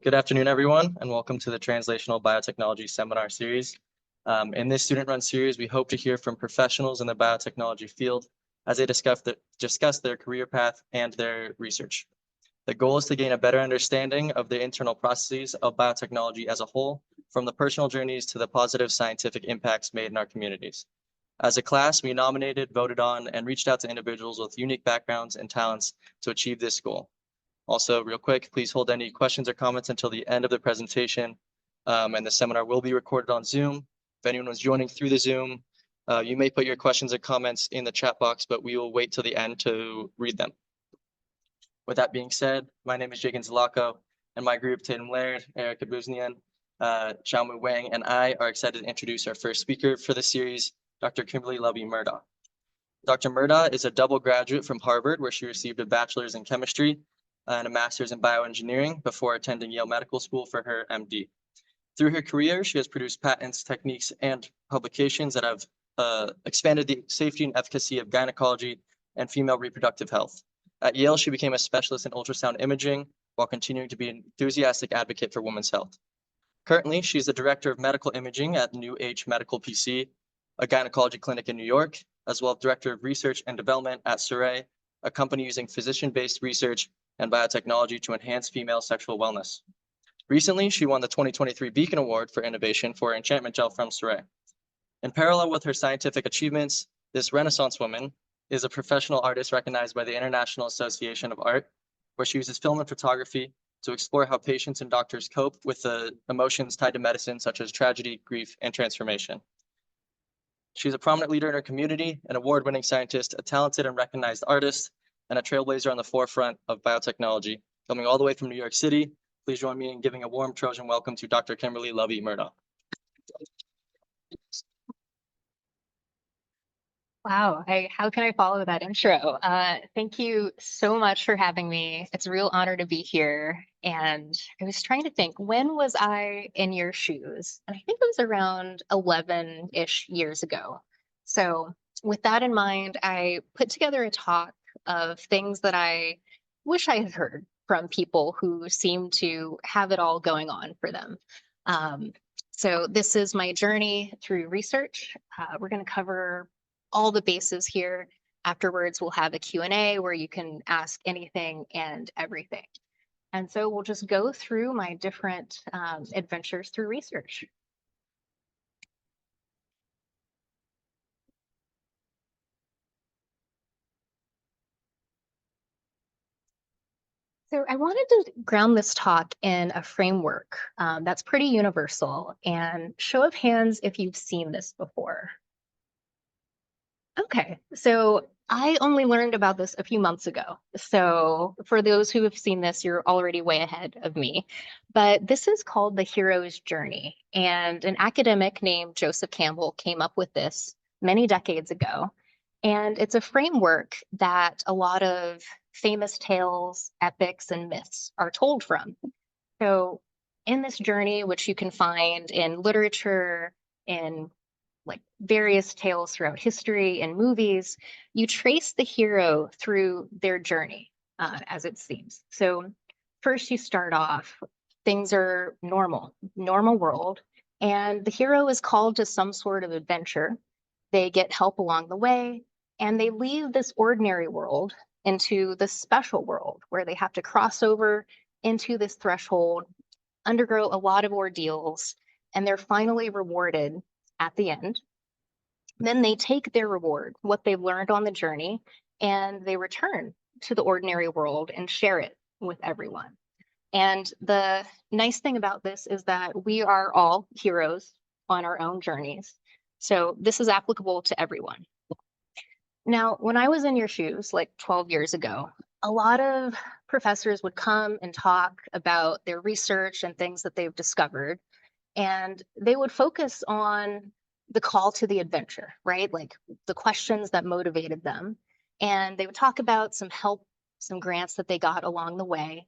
Good afternoon, everyone, and welcome to the Translational Biotechnology Seminar Series. In this student-run series, we hope to hear from professionals in the biotechnology field as they discuss their career path and their research. The goal is to gain a better understanding of the internal processes of biotechnology as a whole, from the personal journeys to the positive scientific impacts made in our communities. As a class, we nominated, voted on, and reached out to individuals with unique backgrounds and talents to achieve this goal. Also, real quick, please hold any questions or comments until the end of the presentation, and the seminar will be recorded on Zoom. If anyone was joining through the Zoom, you may put your questions or comments in the chat box, but we will wait till the end to read them. With that being said, my name is Jagan Zalako, and my group, Tatum Laird, Erica Buznian, Xiaomu Wang, and I are excited to introduce our first speaker for the series, Dr. Kimberly Lovie Murdaugh. Dr. Murdaugh is a double graduate from Harvard, where she received a bachelor's in chemistry and a master's in bioengineering before attending Yale Medical School for her MD. Through her career, she has produced patents, techniques, and publications that have expanded the safety and efficacy of gynecology and female reproductive health. At Yale, she became a specialist in ultrasound imaging while continuing to be an enthusiastic advocate for women's health. Currently, she's the director of medical imaging at New Age Medical PC, a gynecology clinic in New York, as well as director of research and development at Surrey, a company using physician-based research and biotechnology to enhance female sexual wellness. Recently, she won the 2023 Beacon Award for Innovation for her enchantment gel from Surrey. In parallel with her scientific achievements, this Renaissance woman is a professional artist recognized by the International Association of Art, where she uses film and photography to explore how patients and doctors cope with the emotions tied to medicine, such as tragedy, grief, and transformation. She's a prominent leader in her community, an award-winning scientist, a talented and recognized artist, and a trailblazer on the forefront of biotechnology. Coming all the way from New York City, please join me in giving a warm Trojan welcome to Dr. Kimberly Lovie Murdaugh. Wow, how can I follow that intro? Thank you so much for having me. It's a real honor to be here. And I was trying to think, when was I in your shoes? And I think it was around 11-ish years ago. So with that in mind, I put together a talk of things that I wish I had heard from people who seem to have it all going on for them. So this is my journey through research. We're going to cover all the bases here. Afterwards, we'll have a Q&A where you can ask anything and everything. And so we'll just go through my different adventures through research. So I wanted to ground this talk in a framework that's pretty universal, and show of hands if you've seen this before. Okay, so I only learned about this a few months ago. So for those who have seen this, you're already way ahead of me. But this is called the hero's journey. And an academic named Joseph Campbell came up with this many decades ago. And it's a framework that a lot of famous tales, epics, and myths are told from. So in this journey, which you can find in literature, in like various tales throughout history and movies, you trace the hero through their journey, as it seems. So first you start off, things are normal world, and the hero is called to some sort of adventure. They get help along the way, and they leave this ordinary world into the special world where they have to cross over into this threshold, undergo a lot of ordeals, and they're finally rewarded at the end. Then they take their reward, what they've learned on the journey, and they return to the ordinary world and share it with everyone. And the nice thing about this is that we are all heroes on our own journeys. So this is applicable to everyone. Now, when I was in your shoes, like 12 years ago, a lot of professors would come and talk about their research and things that they've discovered. And they would focus on the call to the adventure, right? Like the questions that motivated them. And they would talk about some help, some grants that they got along the way.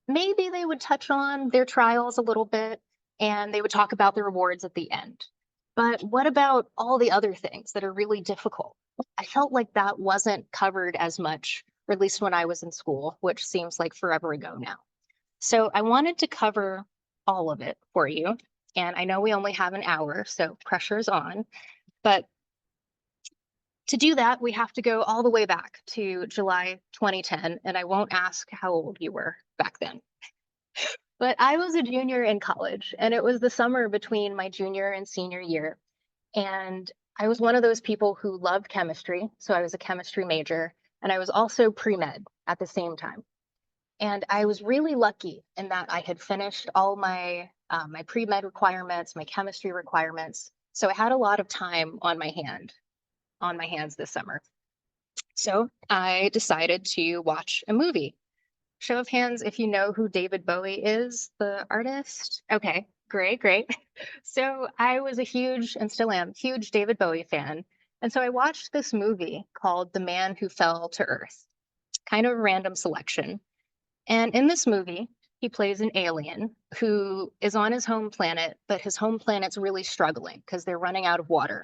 Maybe they would touch on their trials a little bit, and they would talk about the rewards at the end. But what about all the other things that are really difficult? I felt like that wasn't covered as much, or at least when I was in school, which seems like forever ago now. So I wanted to cover all of it for you. And I know we only have an hour, so pressure's on. But to do that, we have to go all the way back to July 2010. And I won't ask how old you were back then. But I was a junior in college, and it was the summer between my junior and senior year. And I was one of those people who loved chemistry. So I was a chemistry major, and I was also pre-med at the same time. And I was really lucky in that I had finished all my pre-med requirements, my chemistry requirements. So I had a lot of time on my hands this summer. So I decided to watch a movie. Show of hands if you know who David Bowie is, the artist. Okay, great, great. So I was a huge, and still am, huge David Bowie fan. And so I watched this movie called The Man Who Fell to Earth, kind of a random selection. And in this movie, he plays an alien who is on his home planet, but his home planet's really struggling because they're running out of water.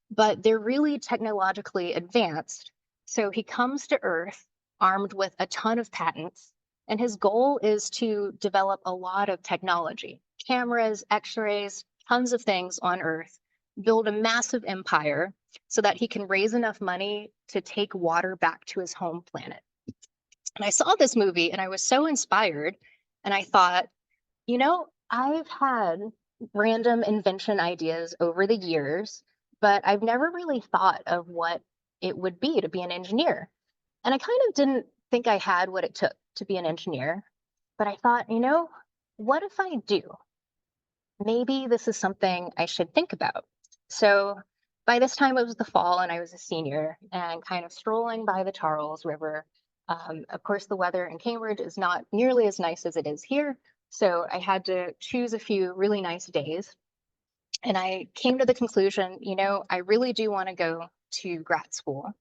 But they're really technologically advanced. So he comes to Earth armed with a ton of patents. And his goal is to develop a lot of technology, cameras, x-rays, tons of things on Earth, build a massive empire so that he can raise enough money to take water back to his home planet. And I saw this movie and I was so inspired. And I thought, I've had random invention ideas over the years, but I've never really thought of what it would be to be an engineer. And I kind of didn't think I had what it took to be an engineer. But I thought, what if I do? Maybe this is something I should think about. So by this time, it was the fall and I was a senior and kind of strolling by the Charles River. Of course, the weather in Cambridge is not nearly as nice as it is here. So I had to choose a few really nice days. And I came to the conclusion, I really do want to go to grad school,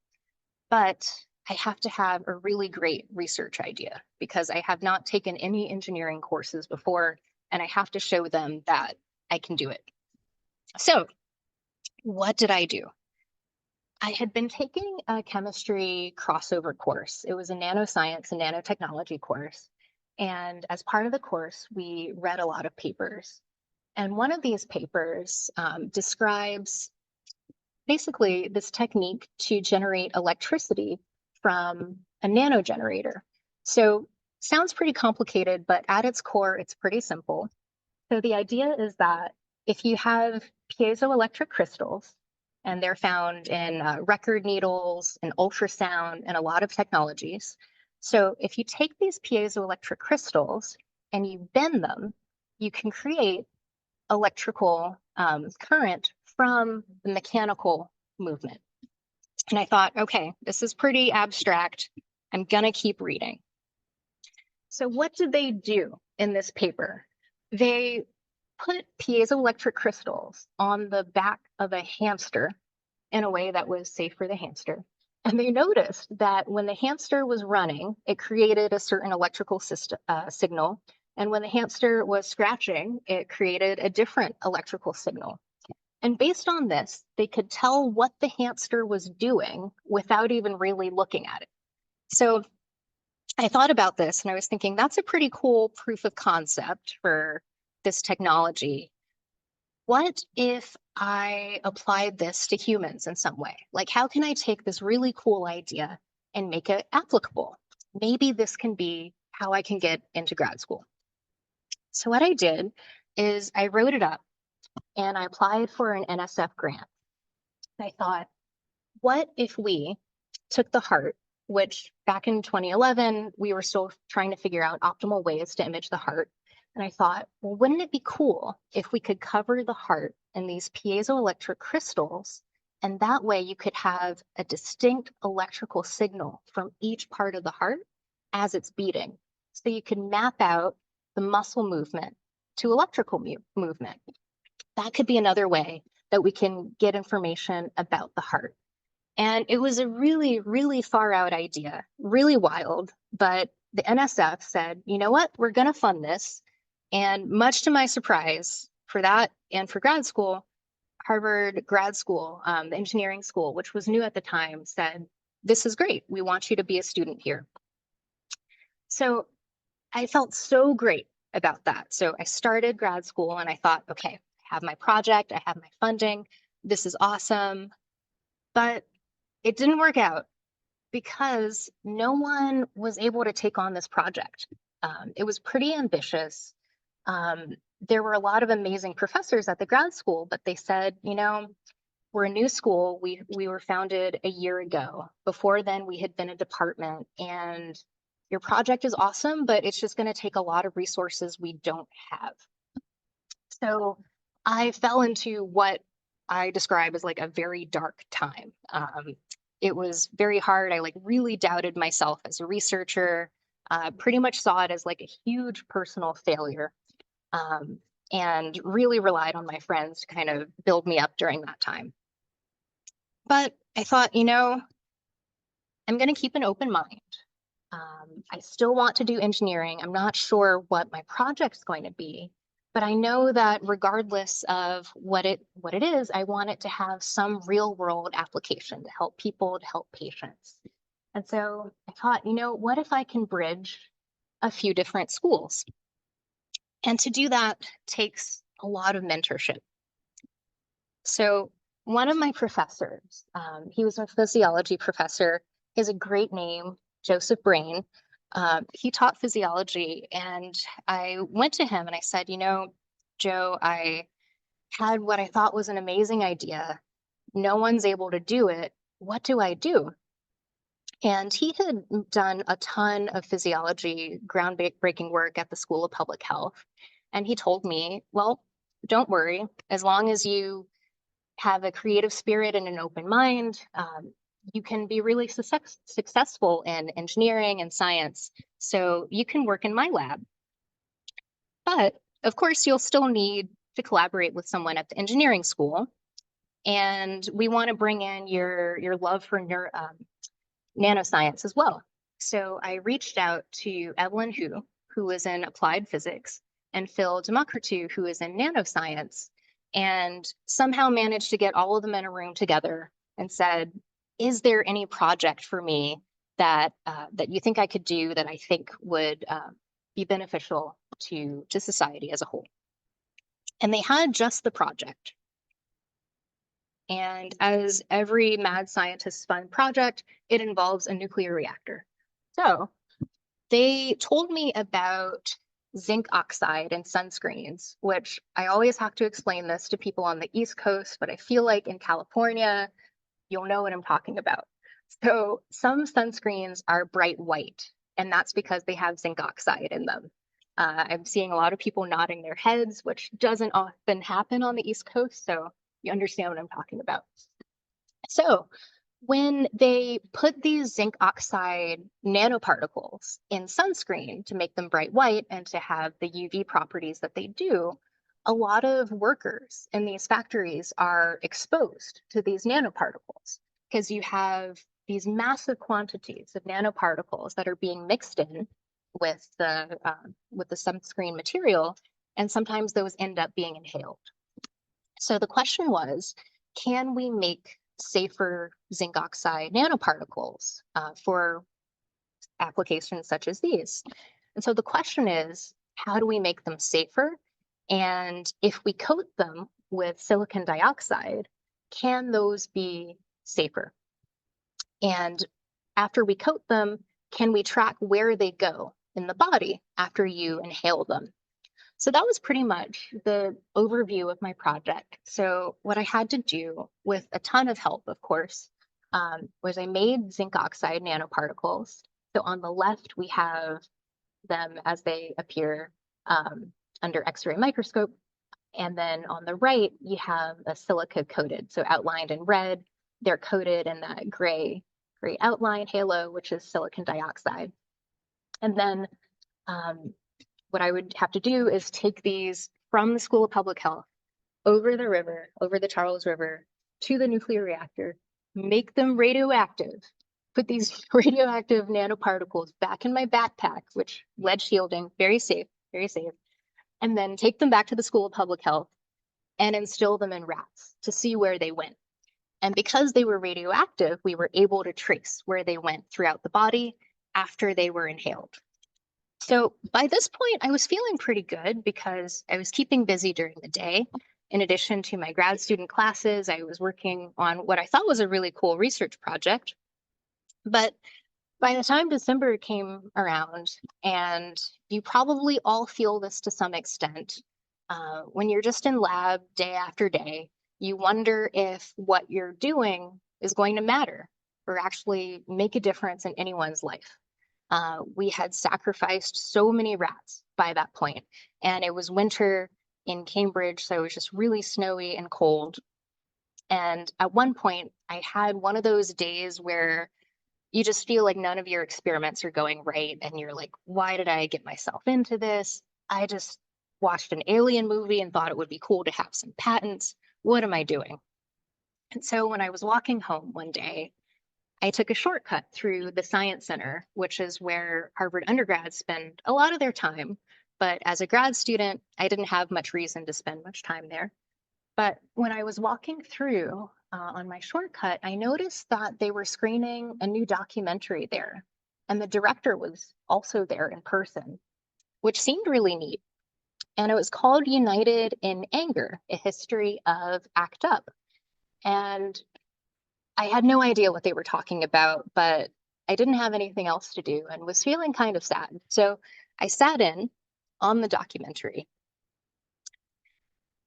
but I have to have a really great research idea because I have not taken any engineering courses before, and I have to show them that I can do it. So what did I do? I had been taking a chemistry crossover course. It was a nanoscience and nanotechnology course. And as part of the course, we read a lot of papers. And one of these papers describes basically this technique to generate electricity from a nano generator. So sounds pretty complicated, but at its core, it's pretty simple. So the idea is that if you have piezoelectric crystals, and they're found in record needles and ultrasound and a lot of technologies. So if you take these piezoelectric crystals and you bend them, you can create electrical current from the mechanical movement. And I thought, okay, this is pretty abstract. I'm going to keep reading. So what did they do in this paper? They put piezoelectric crystals on the back of a hamster in a way that was safe for the hamster. And they noticed that when the hamster was running, it created a certain electrical signal. And when the hamster was scratching, it created a different electrical signal. And based on this, they could tell what the hamster was doing without even really looking at it. So I thought about this and I was thinking, that's a pretty cool proof of concept for this technology. What if I applied this to humans in some way? Like, how can I take this really cool idea and make it applicable? Maybe this can be how I can get into grad school. So what I did is I wrote it up and I applied for an NSF grant. I thought, what if we took the heart, which back in 2011, we were still trying to figure out optimal ways to image the heart. And I thought, well, wouldn't it be cool if we could cover the heart in these piezoelectric crystals? And that way you could have a distinct electrical signal from each part of the heart as it's beating. So you can map out the muscle movement to electrical movement. That could be another way that we can get information about the heart. And it was a really, really far out idea, really wild, but the NSF said, you know what, we're going to fund this. And much to my surprise for that and for grad school, Harvard grad school, the engineering school, which was new at the time, said, this is great. We want you to be a student here. So I felt so great about that. So I started grad school and I thought, okay, I have my project, I have my funding, this is awesome. But it didn't work out because no one was able to take on this project. It was pretty ambitious. There were a lot of amazing professors at the grad school, but they said, we're a new school. We were founded a year ago. Before then, we had been a department, and your project is awesome, but it's just going to take a lot of resources we don't have. So I fell into what I describe as like a very dark time. It was very hard. I like really doubted myself as a researcher, pretty much saw it as like a huge personal failure, um, and really relied on my friends to kind of build me up during that time. But I thought, I'm going to keep an open mind. I still want to do engineering. I'm not sure what my project's going to be, but I know that regardless of what it is, I want it to have some real world application to help people, to help patients. And so I thought, what if I can bridge a few different schools? And to do that takes a lot of mentorship. So one of my professors, he was a physiology professor. He has a great name, Joseph Brain. He taught physiology, and I went to him and I said, Joe, I had what I thought was an amazing idea. No one's able to do it. What do I do? And he had done a ton of physiology, groundbreaking work at the School of Public Health. And he told me, well, don't worry, as long as you have a creative spirit and an open mind, you can be really successful in engineering and science. So you can work in my lab. But of course, you'll still need to collaborate with someone at the engineering school. And we want to bring in your love for nanoscience as well. So I reached out to Evelyn Hu, who is in applied physics, and Phil Democritou, who is in nanoscience, and somehow managed to get all of them in a room together and said, is there any project for me that you think I could do that I think would be beneficial to society as a whole? And they had just the project. And as every mad scientist's fun project, it involves a nuclear reactor. So they told me about zinc oxide and sunscreens, which I always have to explain this to people on the East Coast, but I feel like in California, you'll know what I'm talking about. So some sunscreens are bright white, and that's because they have zinc oxide in them. I'm seeing a lot of people nodding their heads, which doesn't often happen on the East Coast, so you understand what I'm talking about. So when they put these zinc oxide nanoparticles in sunscreen to make them bright white and to have the UV properties that they do, a lot of workers in these factories are exposed to these nanoparticles because you have these massive quantities of nanoparticles that are being mixed in with the sunscreen material, and sometimes those end up being inhaled. So the question was, can we make safer zinc oxide nanoparticles for applications such as these? And so the question is, how do we make them safer? And if we coat them with silicon dioxide, can those be safer? And after we coat them, can we track where they go in the body after you inhale them? So that was pretty much the overview of my project. So what I had to do, with a ton of help, of course, was I made zinc oxide nanoparticles. So on the left, we have them as they appear under X-ray microscope. And then on the right, you have a silica coated. So outlined in red, they're coated in that gray outline halo, which is silicon dioxide. And then what I would have to do is take these from the School of Public Health over the river, over the Charles River, to the nuclear reactor, make them radioactive, put these radioactive nanoparticles back in my backpack, which lead shielding, very safe, and then take them back to the School of Public Health and instill them in rats to see where they went. And because they were radioactive, we were able to trace where they went throughout the body after they were inhaled. So by this point, I was feeling pretty good because I was keeping busy during the day. In addition to my grad student classes, I was working on what I thought was a really cool research project. But by the time December came around, and you probably all feel this to some extent, when you're just in lab day after day, you wonder if what you're doing is going to matter or actually make a difference in anyone's life. We had sacrificed so many rats by that point, and it was winter in Cambridge, so it was just really snowy and cold. And at one point, I had one of those days where you just feel like none of your experiments are going right. And you're like, why did I get myself into this? I just watched an alien movie and thought it would be cool to have some patents. What am I doing? And so when I was walking home one day, I took a shortcut through the Science Center, which is where Harvard undergrads spend a lot of their time. But as a grad student, I didn't have much reason to spend much time there. But when I was walking through on my shortcut, I noticed that they were screening a new documentary there. And the director was also there in person, which seemed really neat. And it was called United in Anger, a history of ACT UP. And I had no idea what they were talking about, but I didn't have anything else to do and was feeling kind of sad. So I sat in on the documentary.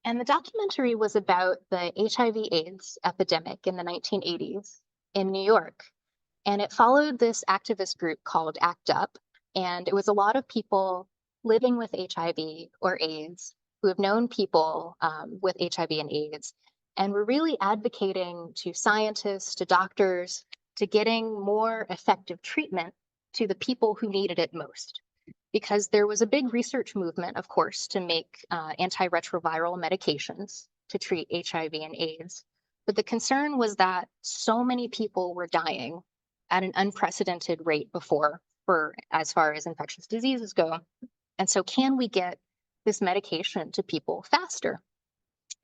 And the documentary was about the HIV/AIDS epidemic in the 1980s in New York. And it followed this activist group called ACT UP. And it was a lot of people living with HIV or AIDS who have known people with HIV and AIDS. And were really advocating to scientists, to doctors, to getting more effective treatment to the people who needed it most, because there was a big research movement, of course, to make antiretroviral medications to treat HIV and AIDS. But the concern was that so many people were dying at an unprecedented rate before, for as far as infectious diseases go. And so, can we get this medication to people faster?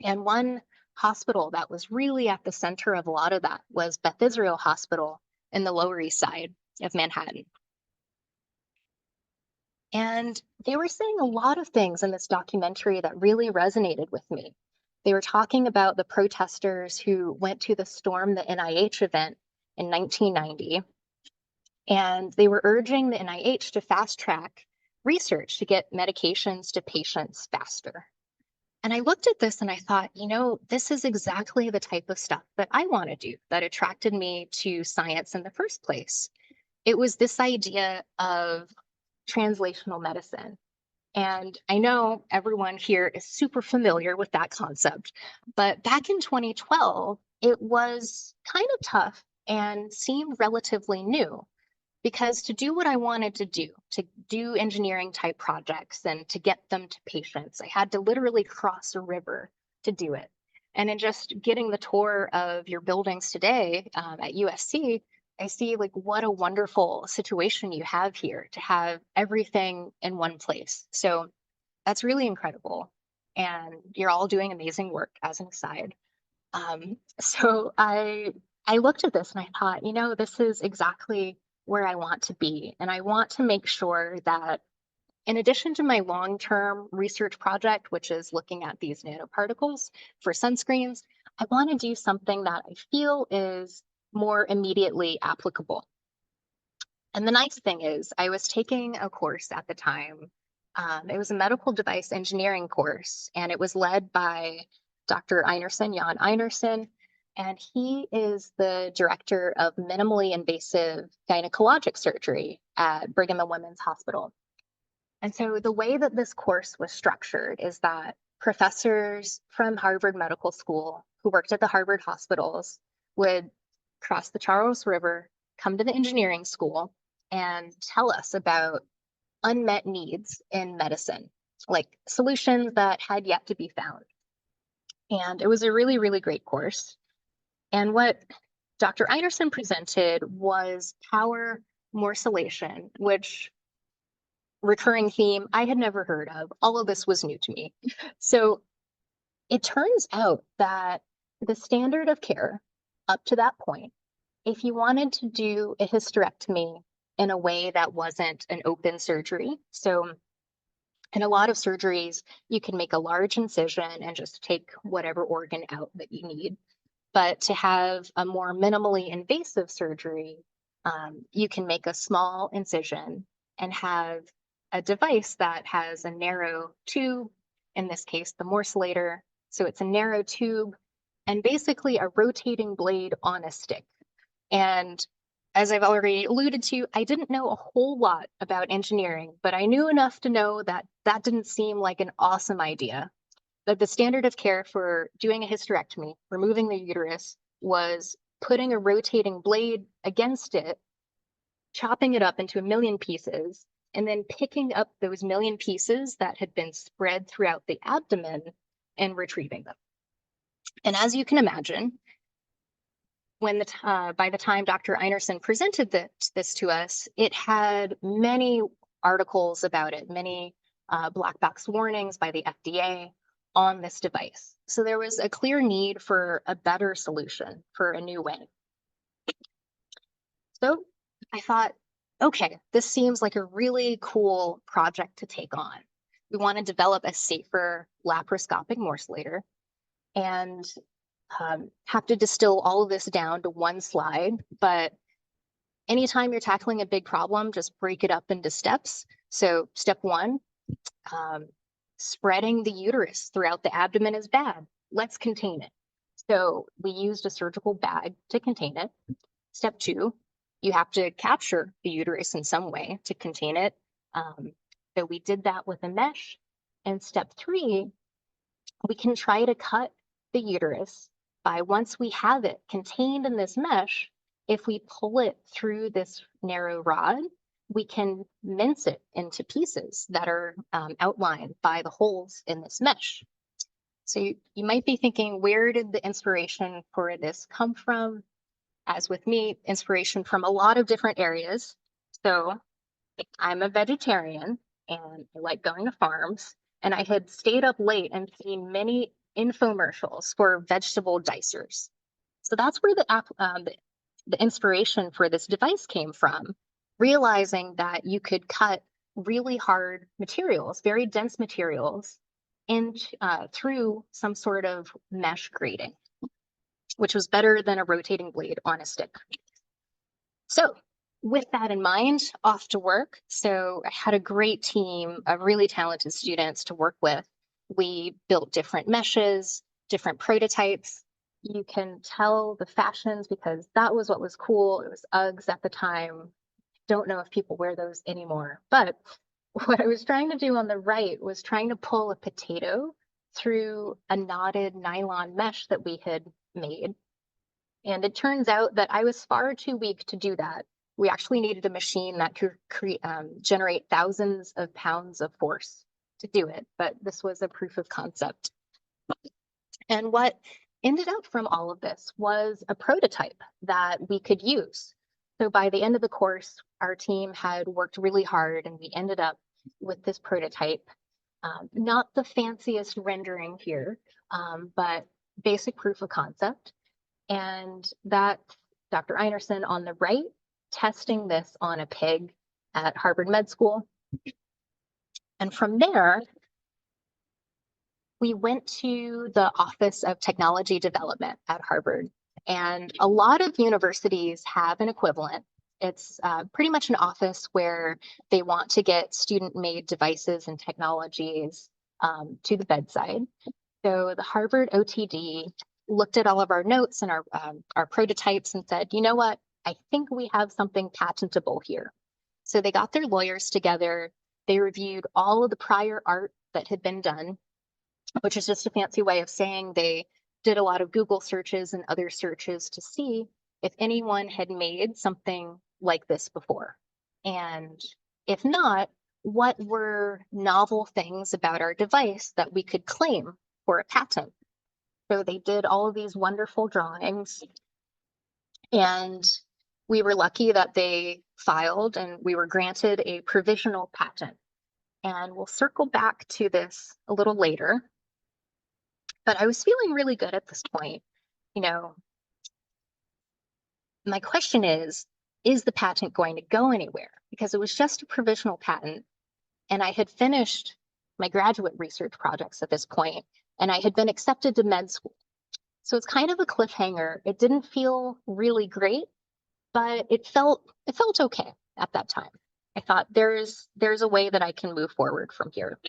And one hospital that was really at the center of a lot of that was Beth Israel Hospital in the Lower East Side of Manhattan. And they were saying a lot of things in this documentary that really resonated with me. They were talking about the protesters who went to the Storm the NIH event in 1990, and they were urging the NIH to fast track research to get medications to patients faster. And I looked at this and I thought, this is exactly the type of stuff that I want to do that attracted me to science in the first place. It was this idea of translational medicine. And I know everyone here is super familiar with that concept, but back in 2012, it was kind of tough and seemed relatively new, because to do what I wanted to do engineering type projects and to get them to patients, I had to literally cross a river to do it. And in just getting the tour of your buildings today at USC, I see like what a wonderful situation you have here to have everything in one place. So that's really incredible. And you're all doing amazing work as an aside. So I looked at this and I thought, this is exactly where I want to be. And I want to make sure that in addition to my long-term research project, which is looking at these nanoparticles for sunscreens, I want to do something that I feel is more immediately applicable. And the nice thing is I was taking a course at the time. It was a medical device engineering course, and it was led by Dr. Einerson, Jan Einerson, and he is the director of minimally invasive gynecologic surgery at Brigham and Women's Hospital. And so the way that this course was structured is that professors from Harvard Medical School who worked at the Harvard hospitals would cross the Charles River, come to the engineering school, and tell us about unmet needs in medicine, like solutions that had yet to be found. And it was a really, really great course. And what Dr. Einerson presented was power morcellation, which recurring theme I had never heard of. All of this was new to me. So it turns out that the standard of care up to that point, if you wanted to do a hysterectomy in a way that wasn't an open surgery. So in a lot of surgeries, you can make a large incision and just take whatever organ out that you need. But to have a more minimally invasive surgery, you can make a small incision and have a device that has a narrow tube, in this case, the morcellator. So it's a narrow tube and basically a rotating blade on a stick. And as I've already alluded to, I didn't know a whole lot about engineering, but I knew enough to know that that didn't seem like an awesome idea. That the standard of care for doing a hysterectomy, removing the uterus, was putting a rotating blade against it, chopping it up into a million pieces, and then picking up those million pieces that had been spread throughout the abdomen and retrieving them. And as you can imagine, when by the time Dr. Einerson presented this to us, it had many articles about it, many black box warnings by the FDA on this device. So there was a clear need for a better solution, for a new way. So I thought, okay, this seems like a really cool project to take on. We want to develop a safer laparoscopic morcellator and have to distill all of this down to one slide. But anytime you're tackling a big problem, just break it up into steps. So step one, spreading the uterus throughout the abdomen is bad. Let's contain it. So we used a surgical bag to contain it. Step two, you have to capture the uterus in some way to contain it. So we did that with a mesh. And step three, we can try to cut the uterus by, once we have it contained in this mesh, if we pull it through this narrow rod, we can mince it into pieces that are outlined by the holes in this mesh. So you might be thinking, where did the inspiration for this come from? As with me, inspiration from a lot of different areas. So I'm a vegetarian and I like going to farms, and I had stayed up late and seen many infomercials for vegetable dicers. So that's where the inspiration for this device came from, realizing that you could cut really hard materials, very dense materials, through some sort of mesh grating, which was better than a rotating blade on a stick. So with that in mind, off to work. So I had a great team of really talented students to work with. We built different meshes, different prototypes. You can tell the fashions because that was what was cool. It was Uggs at the time. Don't know if people wear those anymore, but what I was trying to do on the right was trying to pull a potato through a knotted nylon mesh that we had made. And it turns out that I was far too weak to do that. We actually needed a machine that could generate thousands of pounds of force to do it, but this was a proof of concept. And what ended up from all of this was a prototype that we could use. So by the end of the course, our team had worked really hard and we ended up with this prototype. Not the fanciest rendering here, but basic proof of concept. And that Dr. Einerson on the right, testing this on a pig at Harvard Med School. And from there, we went to the Office of Technology Development at Harvard. And a lot of universities have an equivalent. It's pretty much an office where they want to get student-made devices and technologies to the bedside. So the Harvard OTD looked at all of our notes and our prototypes and said, you know what, I think we have something patentable here. So they got their lawyers together. They reviewed all of the prior art that had been done, which is just a fancy way of saying they did a lot of Google searches and other searches to see if anyone had made something like this before. And if not, what were novel things about our device that we could claim for a patent? So they did all of these wonderful drawings, and we were lucky that they filed and we were granted a provisional patent. And we'll circle back to this a little later. But I was feeling really good at this point. You know, my question is, is the patent going to go anywhere? Because it was just a provisional patent, and I had finished my graduate research projects at this point, and I had been accepted to med school. So it's kind of a cliffhanger. It didn't feel really great, but it felt okay at that time. I thought there's a way that I can move forward from here.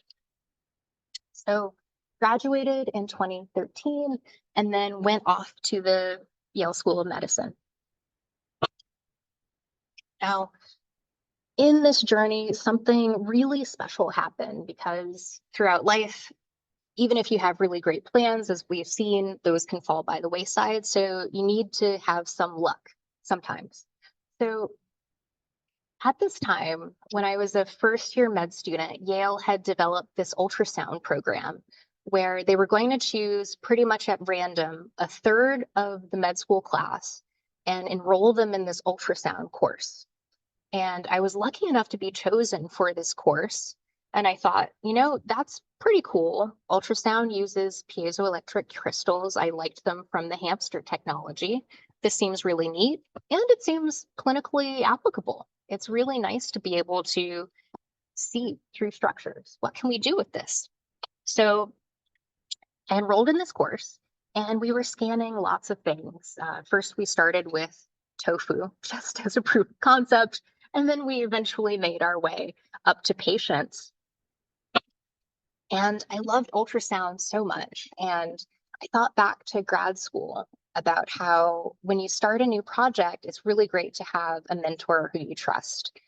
So graduated in 2013 and then went off to the Yale School of Medicine. Now, in this journey, something really special happened, because throughout life, even if you have really great plans, as we've seen, those can fall by the wayside. So you need to have some luck sometimes. So at this time, when I was a first-year med student, Yale had developed this ultrasound program where they were going to choose pretty much at random a third of the med school class and enroll them in this ultrasound course. And I was lucky enough to be chosen for this course. And I thought, that's pretty cool. Ultrasound uses piezoelectric crystals. I liked them from the hamster technology. This seems really neat, and it seems clinically applicable. It's really nice to be able to see through structures. What can we do with this? So I enrolled in this course, and we were scanning lots of things. First, we started with tofu, just as a proof of concept, and then we eventually made our way up to patients. And I loved ultrasound so much. And I thought back to grad school about how when you start a new project, it's really great to have a mentor who you trust.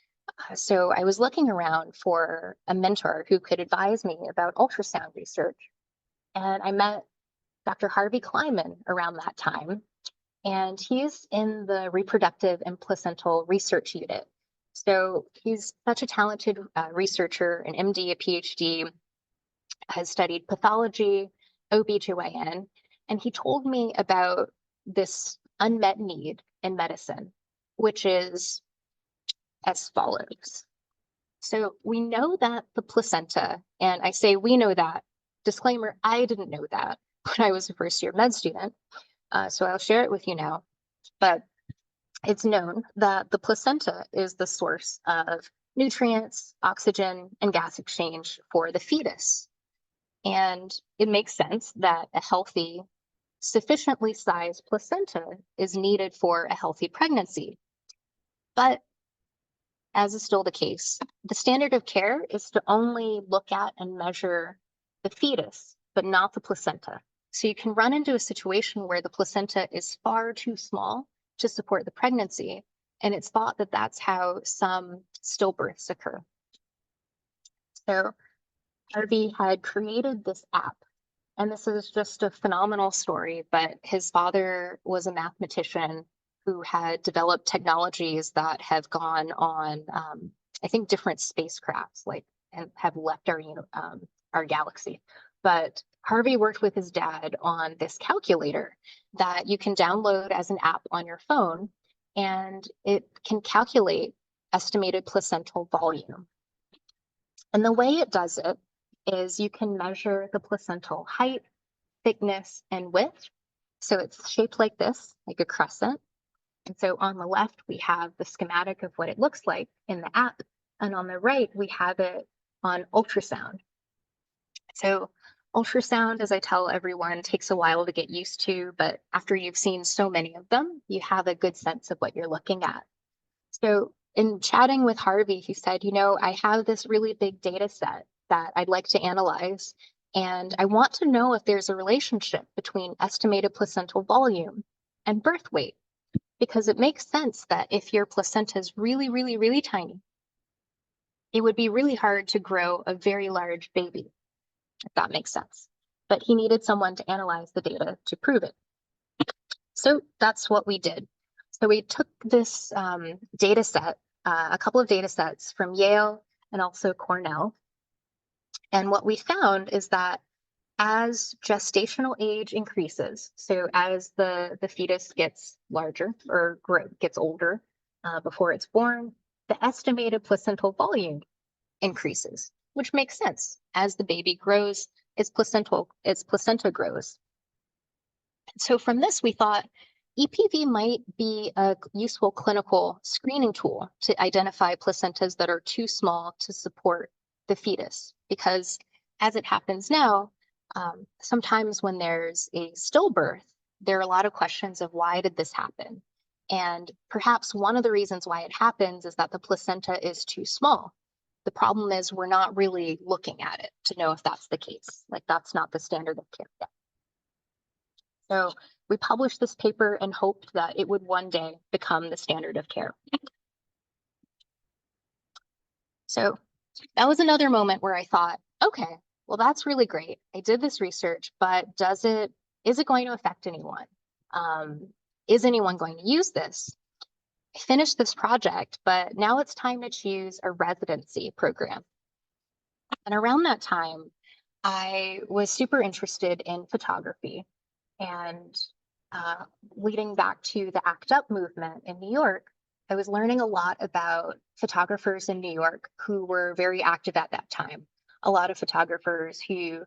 So I was looking around for a mentor who could advise me about ultrasound research. And I met Dr. Harvey Kleiman around that time. And he's in the reproductive and placental research unit. So he's such a talented researcher, an MD, a PhD, has studied pathology, OBGYN, and he told me about this unmet need in medicine, which is as follows. So we know that the placenta, and I say we know that, disclaimer, I didn't know that when I was a first-year med student, so I'll share it with you now, but it's known that the placenta is the source of nutrients, oxygen, and gas exchange for the fetus. And it makes sense that a healthy, sufficiently sized placenta is needed for a healthy pregnancy. But as is still the case, the standard of care is to only look at and measure the fetus, but not the placenta. So you can run into a situation where the placenta is far too small to support the pregnancy, and it's thought that that's how some stillbirths occur. So Harvey had created this app, and this is just a phenomenal story, but his father was a mathematician who had developed technologies that have gone on, I think, different spacecrafts, like, and have left our galaxy. But Harvey worked with his dad on this calculator that you can download as an app on your phone, and it can calculate estimated placental volume. And the way it does it is you can measure the placental height, thickness, and width. So it's shaped like this, like a crescent. And so on the left, we have the schematic of what it looks like in the app. And on the right, we have it on ultrasound. So ultrasound, as I tell everyone, takes a while to get used to, but after you've seen so many of them, you have a good sense of what you're looking at. So in chatting with Harvey, he said, I have this really big data set that I'd like to analyze, and I want to know if there's a relationship between estimated placental volume and birth weight, because it makes sense that if your placenta is really, really, really tiny, it would be really hard to grow a very large baby, if that makes sense. But he needed someone to analyze the data to prove it. So that's what we did. So we took this data set, a couple of data sets from Yale and also Cornell. And what we found is that as gestational age increases, so as the fetus gets larger or gets older before it's born, the estimated placental volume increases, which makes sense. As the baby grows, its placenta grows. So from this, we thought, EPV might be a useful clinical screening tool to identify placentas that are too small to support the fetus, because as it happens now, sometimes when there's a stillbirth, there are a lot of questions of why did this happen? And perhaps one of the reasons why it happens is that the placenta is too small. The problem is we're not really looking at it to know if that's the case. Like, that's not the standard of care yet. So we published this paper and hoped that it would one day become the standard of care. So that was another moment where I thought, okay, well, that's really great. I did this research, but is it going to affect anyone? Is anyone going to use this? I finished this project, but now it's time to choose a residency program. And around that time, I was super interested in photography. And leading back to the ACT UP movement in New York, I was learning a lot about photographers in New York who were very active at that time. A lot of photographers who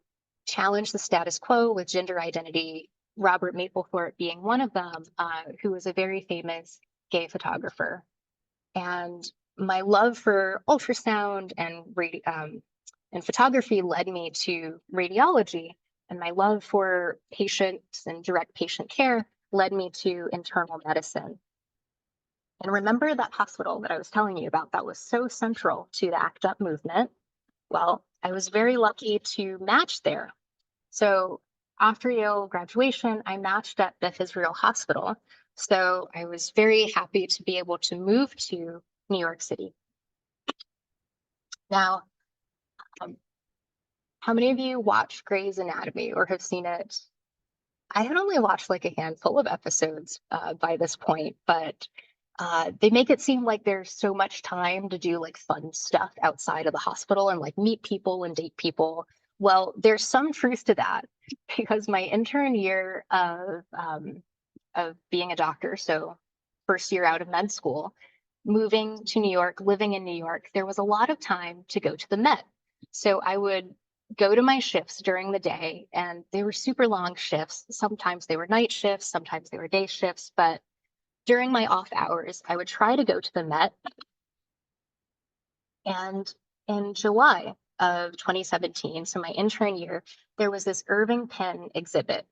challenged the status quo with gender identity, Robert Mapplethorpe being one of them, who was a very famous gay photographer. And my love for ultrasound and photography led me to radiology, and my love for patients and direct patient care led me to internal medicine. And remember that hospital that I was telling you about that was so central to the ACT UP movement? Well, I was very lucky to match there. So after Yale graduation, I matched at Beth Israel Hospital. So I was very happy to be able to move to New York City. Now, how many of you watch Grey's Anatomy or have seen it? I had only watched like a handful of episodes by this point, but they make it seem like there's so much time to do like fun stuff outside of the hospital and like meet people and date people. Well, there's some truth to that, because my intern year of being a doctor, so first year out of med school, moving to New York, living in New York, there was a lot of time to go to the Met. So I would go to my shifts during the day, and they were super long shifts. Sometimes they were night shifts, sometimes they were day shifts, but during my off hours, I would try to go to the Met. And in July of 2017, so my intern year, there was this Irving Penn exhibit.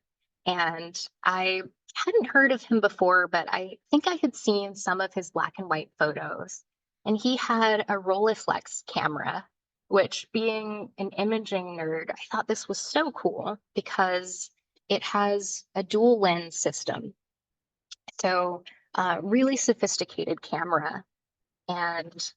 And I hadn't heard of him before, but I think I had seen some of his black and white photos. And he had a Rolleiflex camera, which, being an imaging nerd, I thought this was so cool because it has a dual lens system. So really sophisticated camera. And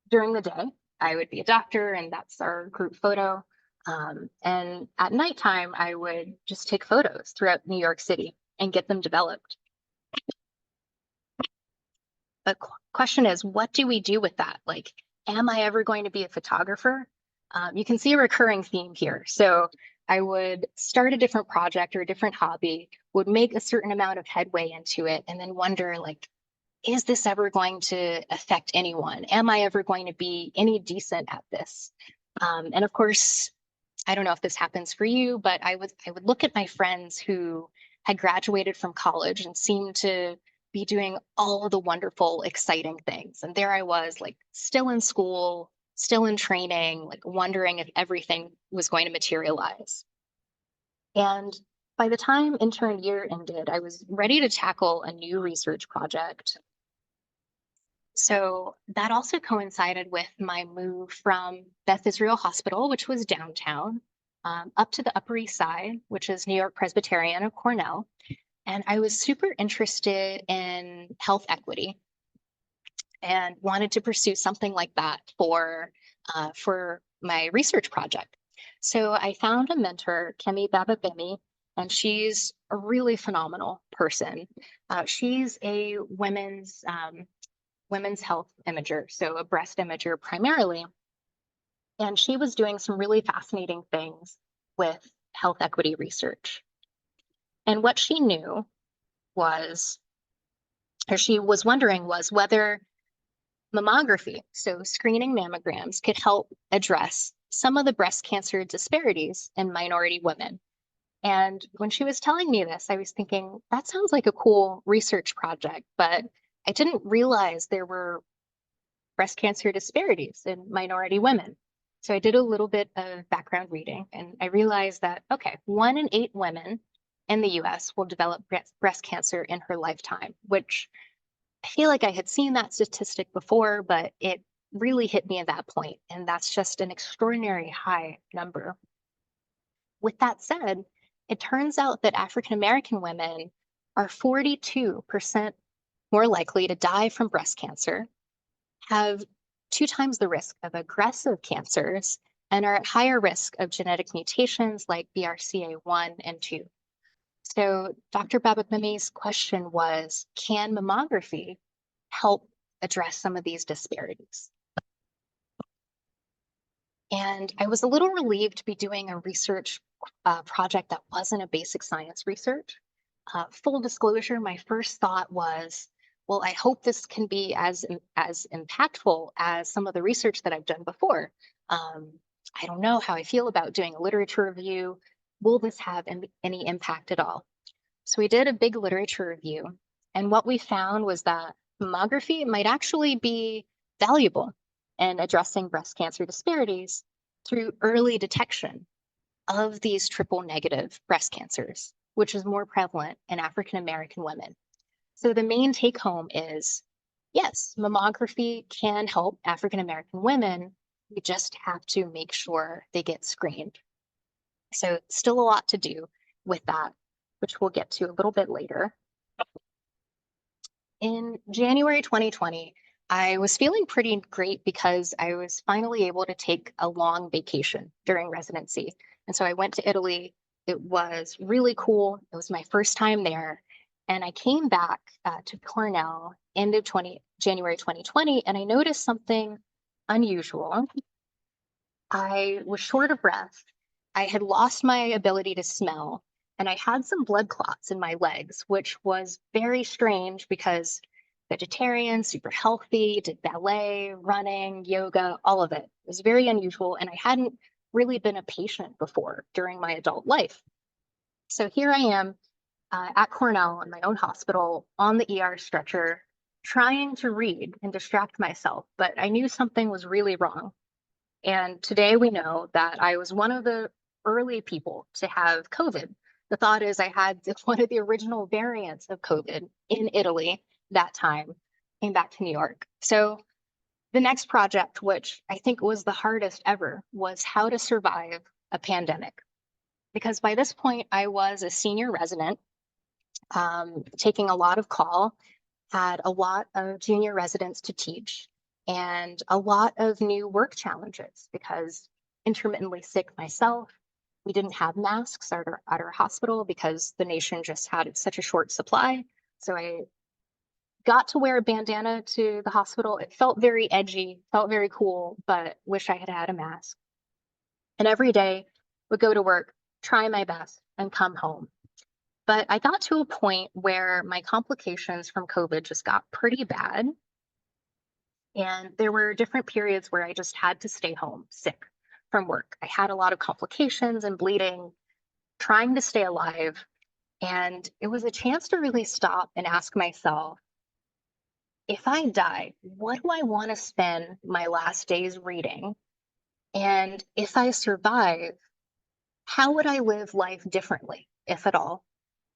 during the day, I would be a doctor, and that's our group photo. And at nighttime, I would just take photos throughout New York City and get them developed. The question is, what do we do with that? Like, am I ever going to be a photographer? You can see a recurring theme here. So I would start a different project or a different hobby, would make a certain amount of headway into it, and then wonder, like, is this ever going to affect anyone? Am I ever going to be any decent at this? And of course, I don't know if this happens for you, but I would look at my friends who had graduated from college and seemed to be doing all of the wonderful, exciting things. And there I was, like, still in school, still in training, like wondering if everything was going to materialize. And by the time intern year ended, I was ready to tackle a new research project. So that also coincided with my move from Beth Israel Hospital, which was downtown, up to the Upper East Side, which is New York Presbyterian of Cornell. And I was super interested in health equity and wanted to pursue something like that for my research project. So I found a mentor, Kemi Bababemi, and she's a really phenomenal person. She's a women's health imager, so a breast imager primarily. And she was doing some really fascinating things with health equity research. And what she knew was, or she was wondering, was whether mammography, so screening mammograms, could help address some of the breast cancer disparities in minority women. And when she was telling me this, I was thinking, that sounds like a cool research project, but I didn't realize there were breast cancer disparities in minority women. So I did a little bit of background reading and I realized that, okay, 1 in 8 women in the US will develop breast cancer in her lifetime, which I feel like I had seen that statistic before, but it really hit me at that point. And that's just an extraordinary high number. With that said, it turns out that African American women are 42% more likely to die from breast cancer, have 2 times the risk of aggressive cancers, and are at higher risk of genetic mutations like BRCA1 and 2. So Dr. Babakami's question was, can mammography help address some of these disparities? And I was a little relieved to be doing a research project that wasn't a basic science research. Full disclosure, my first thought was, well, I hope this can be as impactful as some of the research that I've done before. I don't know how I feel about doing a literature review. Will this have any impact at all? So we did a big literature review, and what we found was that mammography might actually be valuable in addressing breast cancer disparities through early detection of these triple negative breast cancers, which is more prevalent in African American women. So the main take home is, yes, mammography can help African American women. We just have to make sure they get screened. So still a lot to do with that, which we'll get to a little bit later. In January 2020, I was feeling pretty great because I was finally able to take a long vacation during residency. And so I went to Italy. It was really cool. It was my first time there. And I came back to Cornell end of January 2020, and I noticed something unusual. I was short of breath. I had lost my ability to smell, and I had some blood clots in my legs, which was very strange because vegetarian, super healthy, did ballet, running, yoga, all of it. It was very unusual, and I hadn't really been a patient before during my adult life. So here I am at Cornell in my own hospital on the ER stretcher, trying to read and distract myself, but I knew something was really wrong. And today we know that I was one of the early people to have COVID. The thought is I had one of the original variants of COVID in Italy that time, came back to New York. So the next project, which I think was the hardest ever, was how to survive a pandemic. Because by this point, I was a senior resident, taking a lot of call, had a lot of junior residents to teach, and a lot of new work challenges because intermittently sick myself. We didn't have masks at our hospital because the nation just had such a short supply. So I got to wear a bandana to the hospital. It felt very edgy, felt very cool, but wish I had had a mask. And every day would go to work, try my best, and come home. But I got to a point where my complications from COVID just got pretty bad. And there were different periods where I just had to stay home sick from work. I had a lot of complications and bleeding, trying to stay alive. And it was a chance to really stop and ask myself, if I die, what do I want to spend my last days reading? And if I survive, how would I live life differently, if at all?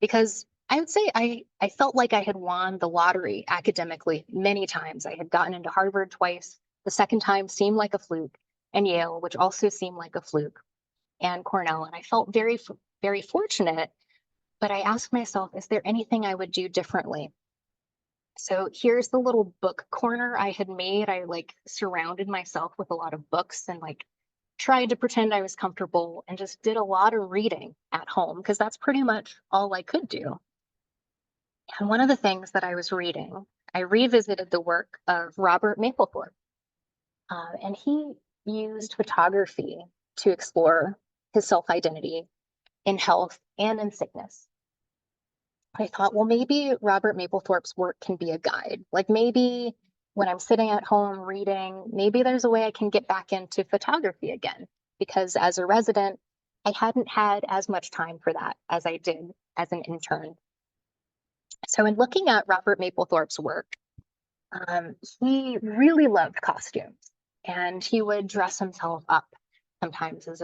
Because I would say I felt like I had won the lottery academically many times. I had gotten into Harvard twice. The second time seemed like a fluke, and Yale, which also seemed like a fluke, and Cornell. And I felt very, very fortunate. But I asked myself, is there anything I would do differently? So here's the little book corner I had made. I like surrounded myself with a lot of books and like tried to pretend I was comfortable and just did a lot of reading at home because that's pretty much all I could do. And one of the things that I was reading, I revisited the work of Robert Mapplethorpe, and he used photography to explore his self-identity in health and in sickness. I thought, well, maybe Robert Mapplethorpe's work can be a guide. Like maybe when I'm sitting at home reading, maybe there's a way I can get back into photography again. Because as a resident, I hadn't had as much time for that as I did as an intern. So in looking at Robert Mapplethorpe's work, he really loved costumes, and he would dress himself up sometimes as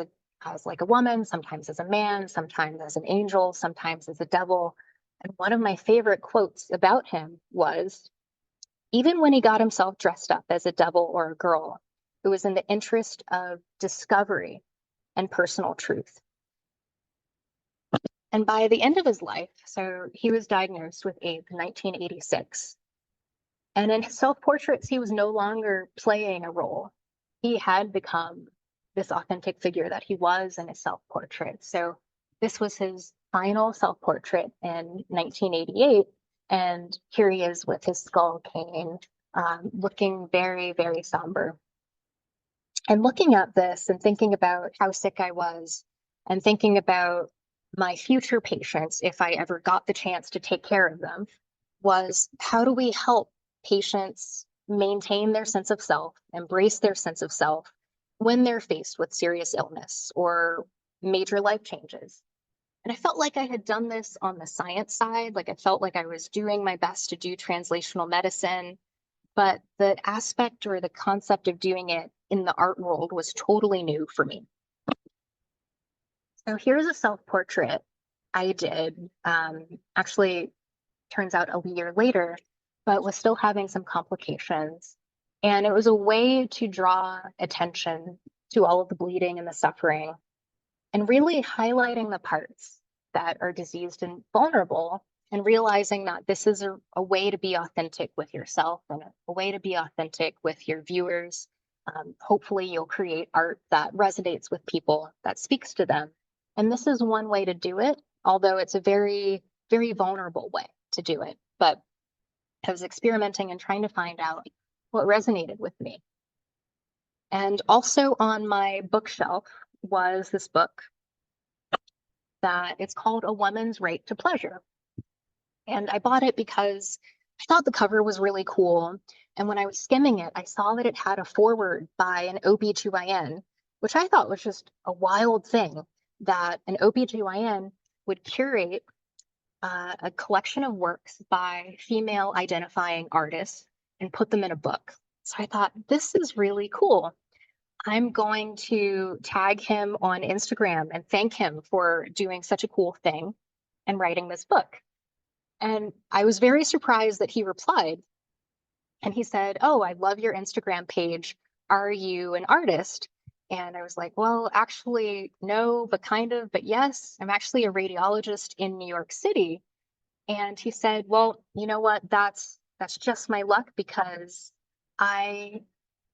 like a woman, sometimes as a man, sometimes as an angel, sometimes as a devil. And one of my favorite quotes about him was, even when he got himself dressed up as a devil or a girl, it was in the interest of discovery and personal truth. And by the end of his life, so he was diagnosed with AIDS in 1986. And in his self-portraits, he was no longer playing a role. He had become this authentic figure that he was in his self-portrait. So this was his final self-portrait in 1988. And here he is with his skull cane, looking very, very somber. And looking at this and thinking about how sick I was, and thinking about my future patients, if I ever got the chance to take care of them, was how do we help patients maintain their sense of self, embrace their sense of self when they're faced with serious illness or major life changes? And I felt like I had done this on the science side, like I felt like I was doing my best to do translational medicine, but the aspect or the concept of doing it in the art world was totally new for me. So here's a self-portrait I did, actually turns out a year later, but was still having some complications. And it was a way to draw attention to all of the bleeding and the suffering, and really highlighting the parts that are diseased and vulnerable, and realizing that this is a way to be authentic with yourself and a way to be authentic with your viewers. Hopefully you'll create art that resonates with people, that speaks to them. And this is one way to do it, although it's a very, very vulnerable way to do it. But I was experimenting and trying to find out what resonated with me. And also on my bookshelf was this book that it's called A Woman's Right to Pleasure. And I bought it because I thought the cover was really cool. And when I was skimming it, I saw that it had a foreword by an OBGYN, which I thought was just a wild thing, that an OBGYN would curate a collection of works by female identifying artists and put them in a book. So I thought, this is really cool. I'm going to tag him on Instagram and thank him for doing such a cool thing and writing this book. And I was very surprised that he replied. And he said, "Oh, I love your Instagram page. Are you an artist?" And I was like, "Well, actually, no, but kind of, but yes. I'm actually a radiologist in New York City." And he said, "Well, you know what? That's just my luck, because I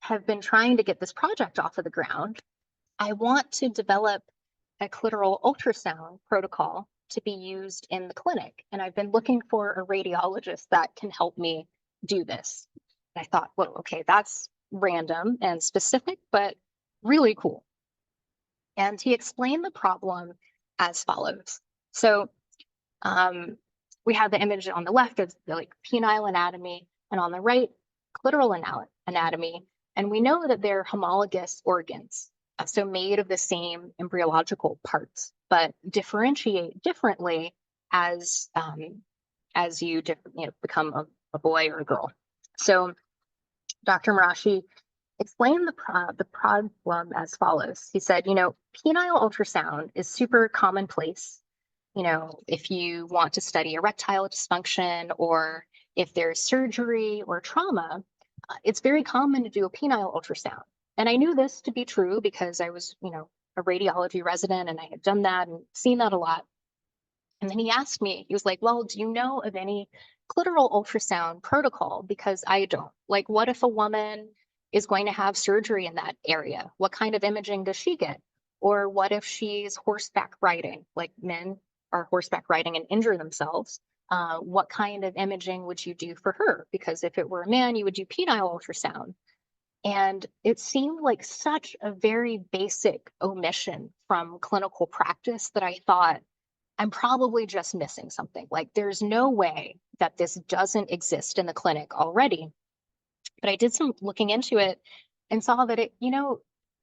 have been trying to get this project off of the ground. I want to develop a clitoral ultrasound protocol to be used in the clinic. And I've been looking for a radiologist that can help me do this." And I thought, well, okay, that's random and specific, but really cool. And he explained the problem as follows. So we have the image on the left of the penile anatomy, and on the right, clitoral anatomy. And we know that they're homologous organs, so made of the same embryological parts, but differentiate differently as you become a boy or a girl. So Dr. Marashi explained the problem as follows. He said, penile ultrasound is super commonplace. If you want to study erectile dysfunction, or if there's surgery or trauma, it's very common to do a penile ultrasound. And I knew this to be true because I was, a radiology resident, and I had done that and seen that a lot. And then he asked me, he was like, "Well, do you know of any clitoral ultrasound protocol? Because I don't. Like, what if a woman is going to have surgery in that area? What kind of imaging does she get? Or what if she's horseback riding, like men are horseback riding and injure themselves? What kind of imaging would you do for her? Because if it were a man, you would do penile ultrasound." And it seemed like such a very basic omission from clinical practice that I thought, I'm probably just missing something. Like, there's no way that this doesn't exist in the clinic already. But I did some looking into it and saw that it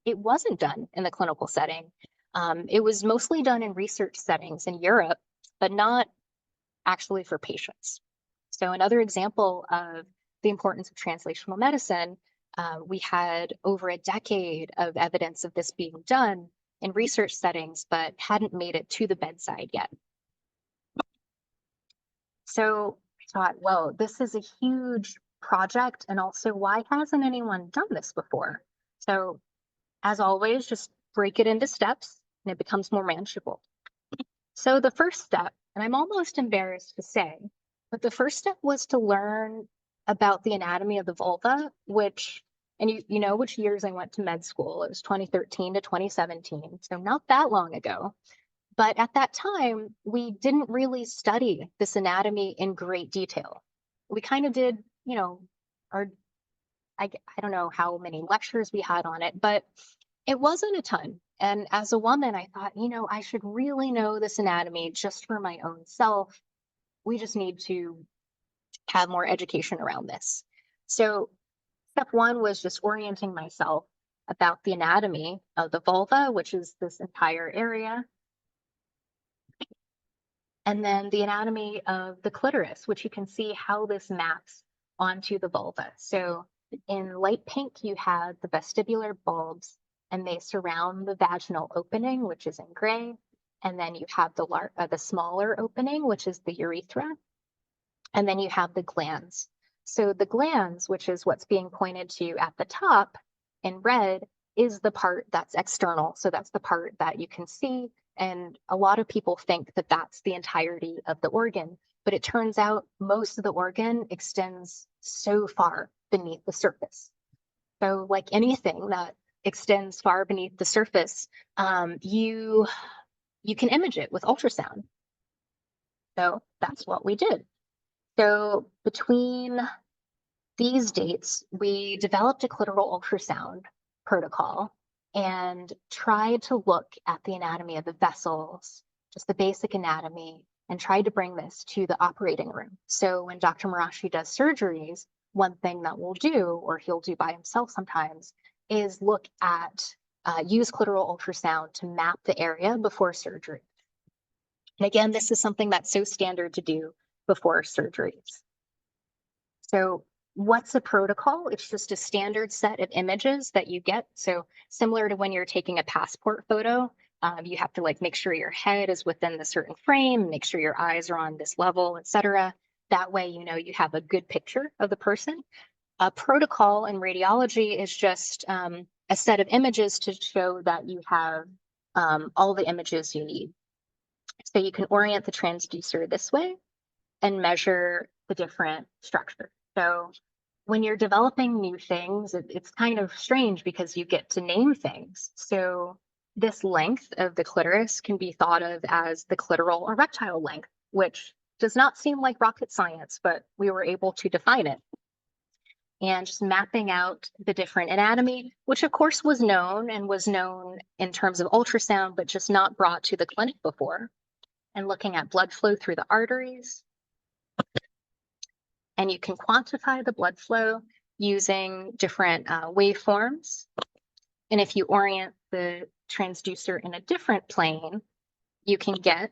wasn't done in the clinical setting. It was mostly done in research settings in Europe, but not actually for patients. So another example of the importance of translational medicine, we had over a decade of evidence of this being done in research settings, but hadn't made it to the bedside yet. So I thought, well, this is a huge project, and also why hasn't anyone done this before? So as always, just break it into steps and it becomes more manageable. So the first step, and I'm almost embarrassed to say, but the first step was to learn about the anatomy of the vulva, which, and you know which years I went to med school. It was 2013 to 2017, so not that long ago. But at that time, we didn't really study this anatomy in great detail. We kind of did, our, I don't know how many lectures we had on it, but it wasn't a ton. And as a woman, I thought, I should really know this anatomy just for my own self. We just need to have more education around this. So step one was just orienting myself about the anatomy of the vulva, which is this entire area. And then the anatomy of the clitoris, which you can see how this maps onto the vulva. So in light pink, you have the vestibular bulbs, and they surround the vaginal opening, which is in gray. And then you have the smaller opening, which is the urethra. And then you have the glands. So the glands, which is what's being pointed to at the top in red, is the part that's external. So that's the part that you can see. And a lot of people think that that's the entirety of the organ, but it turns out most of the organ extends so far beneath the surface. So like anything that extends far beneath the surface, you can image it with ultrasound. So that's what we did. So between these dates, we developed a clitoral ultrasound protocol and tried to look at the anatomy of the vessels, just the basic anatomy, and tried to bring this to the operating room. So when Dr. Marashi does surgeries, one thing that we'll do, or he'll do by himself sometimes, is look at, use clitoral ultrasound to map the area before surgery. And again, this is something that's so standard to do before surgeries. So what's a protocol? It's just a standard set of images that you get. So similar to when you're taking a passport photo, you have to make sure your head is within the certain frame, make sure your eyes are on this level, etc. That way, you have a good picture of the person. A protocol in radiology is just a set of images to show that you have all the images you need. So you can orient the transducer this way and measure the different structures. So when you're developing new things, it's kind of strange because you get to name things. So this length of the clitoris can be thought of as the clitoral erectile length, which does not seem like rocket science, but we were able to define it. And just mapping out the different anatomy, which of course was known in terms of ultrasound, but just not brought to the clinic before. And looking at blood flow through the arteries. And you can quantify the blood flow using different waveforms. And if you orient the transducer in a different plane, you can get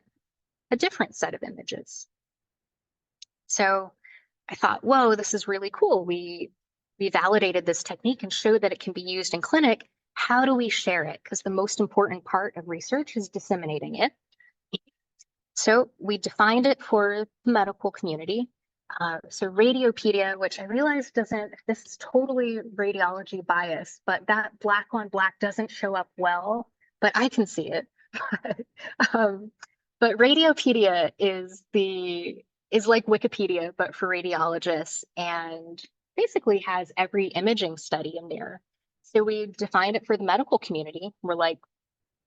a different set of images. So I thought, whoa, this is really cool. We validated this technique and showed that it can be used in clinic. How do we share it? Because the most important part of research is disseminating it. So we defined it for the medical community. So Radiopedia, which I realize this is totally radiology bias, but that black on black doesn't show up well, but I can see it. But Radiopedia is like Wikipedia, but for radiologists, and basically has every imaging study in there. So we defined it for the medical community. We're like,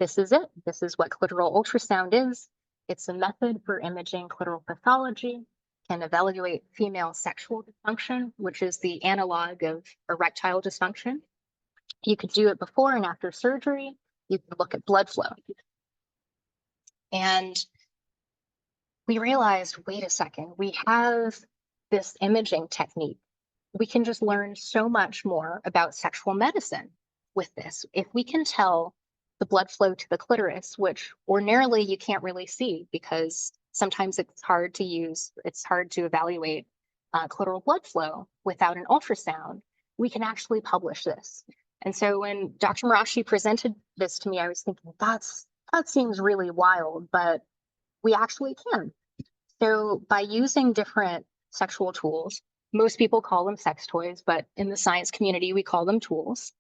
this is it. This is what clitoral ultrasound is. It's a method for imaging clitoral pathology, can evaluate female sexual dysfunction, which is the analog of erectile dysfunction. You could do it before and after surgery. You can look at blood flow. And we realized, wait a second, we have this imaging technique. We can just learn so much more about sexual medicine with this. If we can tell the blood flow to the clitoris, which ordinarily you can't really see because sometimes it's hard to evaluate clitoral blood flow without an ultrasound. We can actually publish this. And so when Dr. Murdaugh presented this to me, I was thinking, that seems really wild, but we actually can. So by using different sexual tools, most people call them sex toys, but in the science community, we call them tools.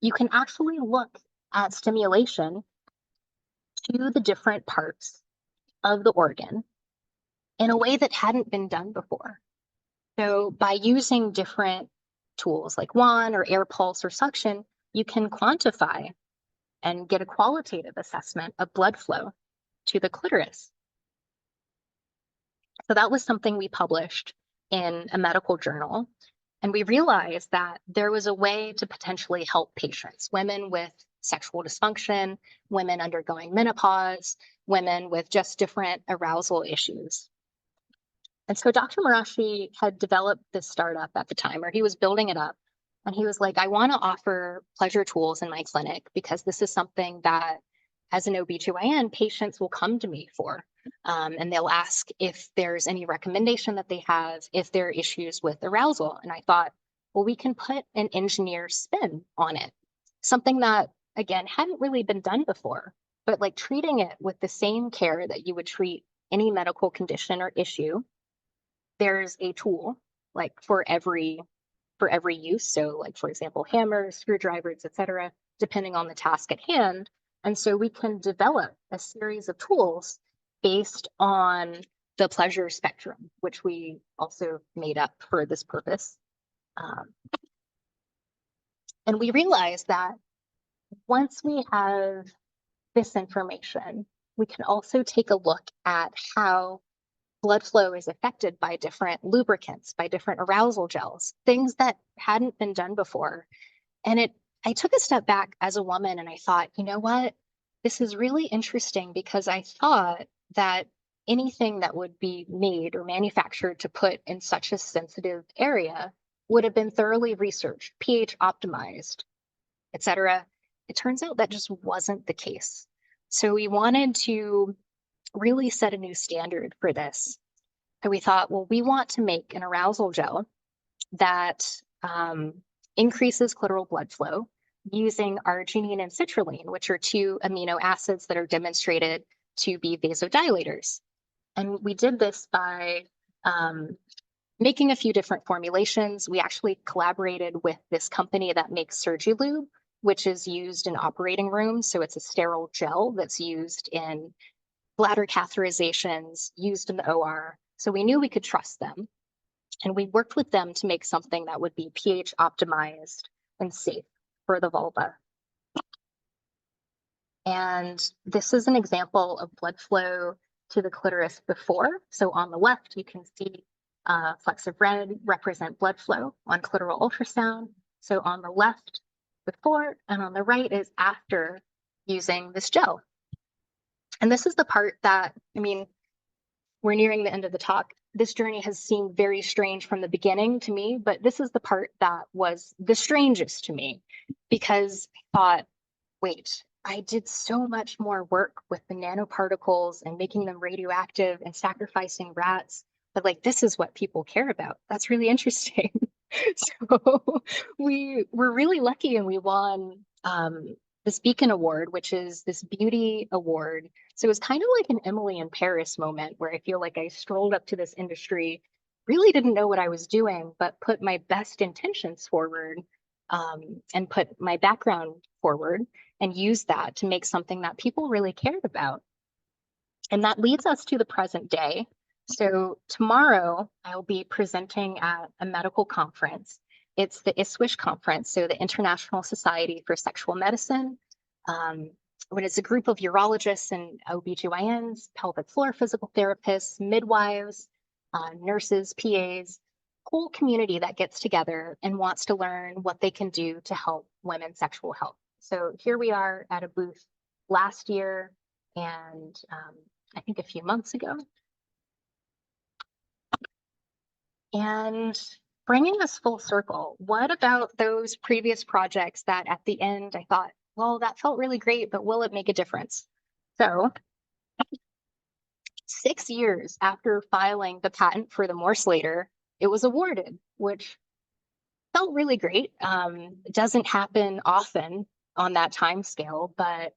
You can actually look at stimulation to the different parts of the organ in a way that hadn't been done before. So by using different tools like wand or air pulse or suction, you can quantify and get a qualitative assessment of blood flow to the clitoris. So that was something we published in a medical journal. And we realized that there was a way to potentially help patients, women with sexual dysfunction, women undergoing menopause, women with just different arousal issues. And so Dr. Murdaugh had developed this startup at the time, or he was building it up. And he was like, I want to offer pleasure tools in my clinic because this is something that, as an OBGYN, patients will come to me for. And they'll ask if there's any recommendation that they have, if there are issues with arousal. And I thought, well, we can put an engineer spin on it. Something that, again, hadn't really been done before, but like treating it with the same care that you would treat any medical condition or issue. There's a tool like for every use. So like, for example, hammers, screwdrivers, etc., depending on the task at hand. And so we can develop a series of tools based on the pleasure spectrum, which we also made up for this purpose. And we realized that once we have this information, we can also take a look at how blood flow is affected by different lubricants, by different arousal gels, things that hadn't been done before. And I took a step back as a woman and I thought, you know what? This is really interesting because I thought that anything that would be made or manufactured to put in such a sensitive area would have been thoroughly researched, pH optimized, etc. It turns out that just wasn't the case. So we wanted to really set a new standard for this. And we thought, well, we want to make an arousal gel that increases clitoral blood flow using arginine and citrulline, which are two amino acids that are demonstrated to be vasodilators. And we did this by making a few different formulations. We actually collaborated with this company that makes SurgiLube, which is used in operating rooms. So it's a sterile gel that's used in bladder catheterizations, used in the OR. So we knew we could trust them. And we worked with them to make something that would be pH optimized and safe for the vulva. And this is an example of blood flow to the clitoris before. So on the left, you can see flecks of red represent blood flow on clitoral ultrasound. So on the left, before, and on the right is after using this gel. And this is the part that, I mean, we're nearing the end of the talk. This journey has seemed very strange from the beginning to me, but this is the part that was the strangest to me because I thought, wait, I did so much more work with the nanoparticles and making them radioactive and sacrificing rats, but like, this is what people care about. That's really interesting. So we were really lucky and we won this Beacon Award, which is this beauty award. So it was kind of like an Emily in Paris moment where I feel like I strolled up to this industry, really didn't know what I was doing, but put my best intentions forward and put my background forward and used that to make something that people really cared about. And that leads us to the present day. So tomorrow I'll be presenting at a medical conference. It's the ISSWISH conference, so the International Society for Sexual Medicine. When it's a group of urologists and OBGYNs, pelvic floor physical therapists, midwives, nurses, PAs, whole community that gets together and wants to learn what they can do to help women's sexual health. So here we are at a booth last year and I think a few months ago. And bringing us full circle, what about those previous projects that at the end I thought, well, that felt really great, but will it make a difference? So 6 years after filing the patent for the Morse later, it was awarded, which felt really great. It doesn't happen often on that time scale, but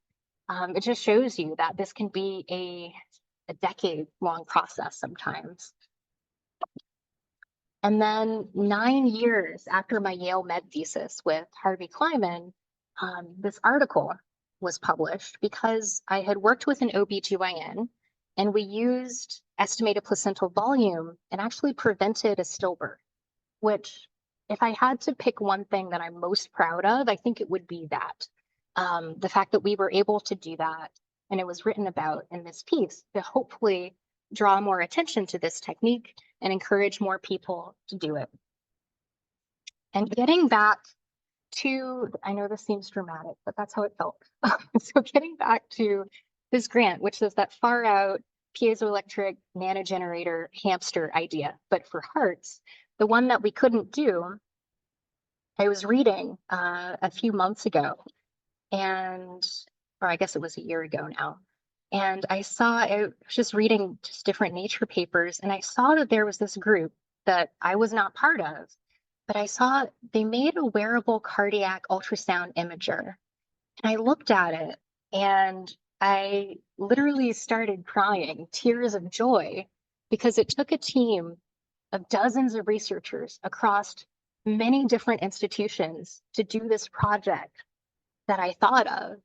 it just shows you that this can be a decade-long process sometimes. And then 9 years after my Yale med thesis with Harvey Kleiman, this article was published because I had worked with an OBGYN and we used estimated placental volume and actually prevented a stillbirth, which if I had to pick one thing that I'm most proud of, I think it would be that. The fact that we were able to do that and it was written about in this piece to hopefully draw more attention to this technique and encourage more people to do it. And getting back to, I know this seems dramatic, but that's how it felt. So getting back to this grant, which is that far out piezoelectric nanogenerator hamster idea, but for hearts, the one that we couldn't do, I was reading a few months ago, and, or I guess it was a year ago now, and I was just reading just different nature papers, and I saw that there was this group that I was not part of, but I saw they made a wearable cardiac ultrasound imager. And I looked at it and I literally started crying, tears of joy, because it took a team of dozens of researchers across many different institutions to do this project that I thought of.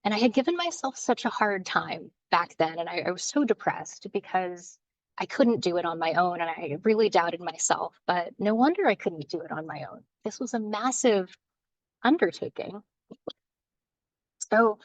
And I had given myself such a hard time back then. And I was so depressed because I couldn't do it on my own. And I really doubted myself. But no wonder I couldn't do it on my own. This was a massive undertaking. So,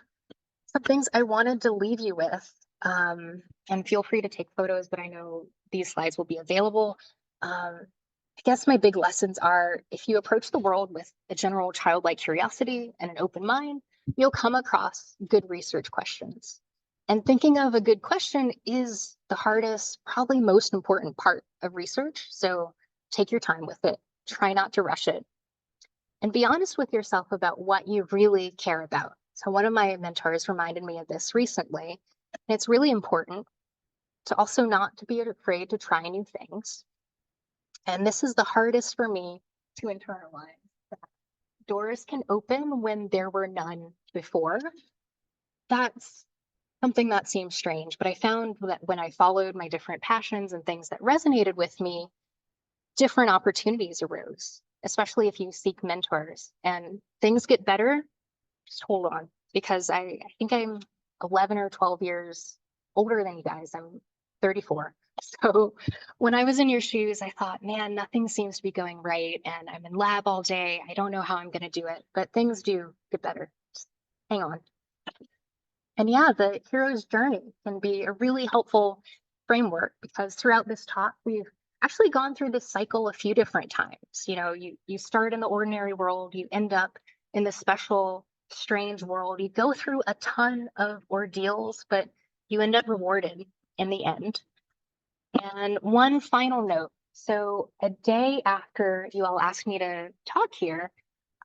some things I wanted to leave you with, and feel free to take photos, but I know these slides will be available. I guess my big lessons are if you approach the world with a general childlike curiosity and an open mind, you'll come across good research questions. And thinking of a good question is the hardest, probably most important part of research. So take your time with it, try not to rush it, and be honest with yourself about what you really care about. So one of my mentors reminded me of this recently, and it's really important to also not to be afraid to try new things. And this is the hardest for me to internalize. Doors can open when there were none before. That's something that seems strange, but I found that when I followed my different passions and things that resonated with me, different opportunities arose, especially if you seek mentors and things get better. Just hold on, because I think I'm 11 or 12 years older than you guys. I'm 34. So when I was in your shoes, I thought, man, nothing seems to be going right. And I'm in lab all day. I don't know how I'm going to do it, but things do get better. Just hang on. And yeah, the hero's journey can be a really helpful framework because throughout this talk, we've actually gone through this cycle a few different times. You know, you start in the ordinary world, you end up in the special, strange world. You go through a ton of ordeals, but you end up rewarded in the end. And one final note. So a day after you all asked me to talk here,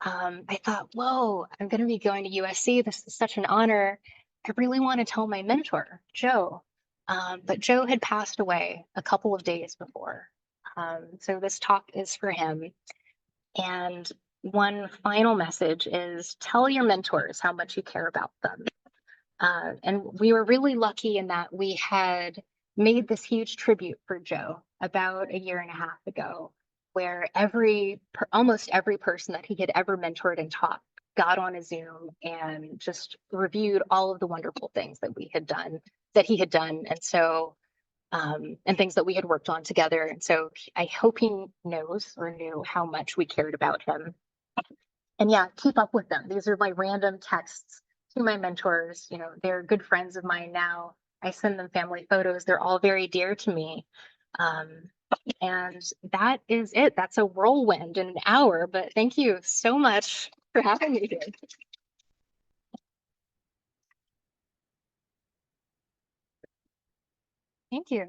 I thought, whoa, I'm going to be going to USC. This is such an honor. I really want to tell my mentor, Joe. But Joe had passed away a couple of days before. So this talk is for him. And one final message is tell your mentors how much you care about them. And we were really lucky in that we had made this huge tribute for Joe about a year and a half ago, where almost every person that he had ever mentored and taught got on a Zoom and just reviewed all of the wonderful things that he had done. And so, and things that we had worked on together. And so I hope he knows or knew how much we cared about him. And yeah, keep up with them. These are my random texts to my mentors. You know, they're good friends of mine now. I send them family photos. They're all very dear to me. And that is it. That's a whirlwind in an hour, but thank you so much for having me here. Thank you.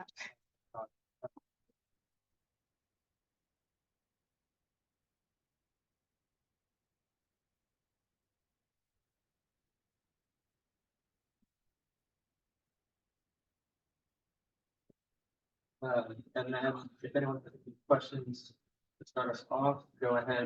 And then if anyone has any questions to start us off, go ahead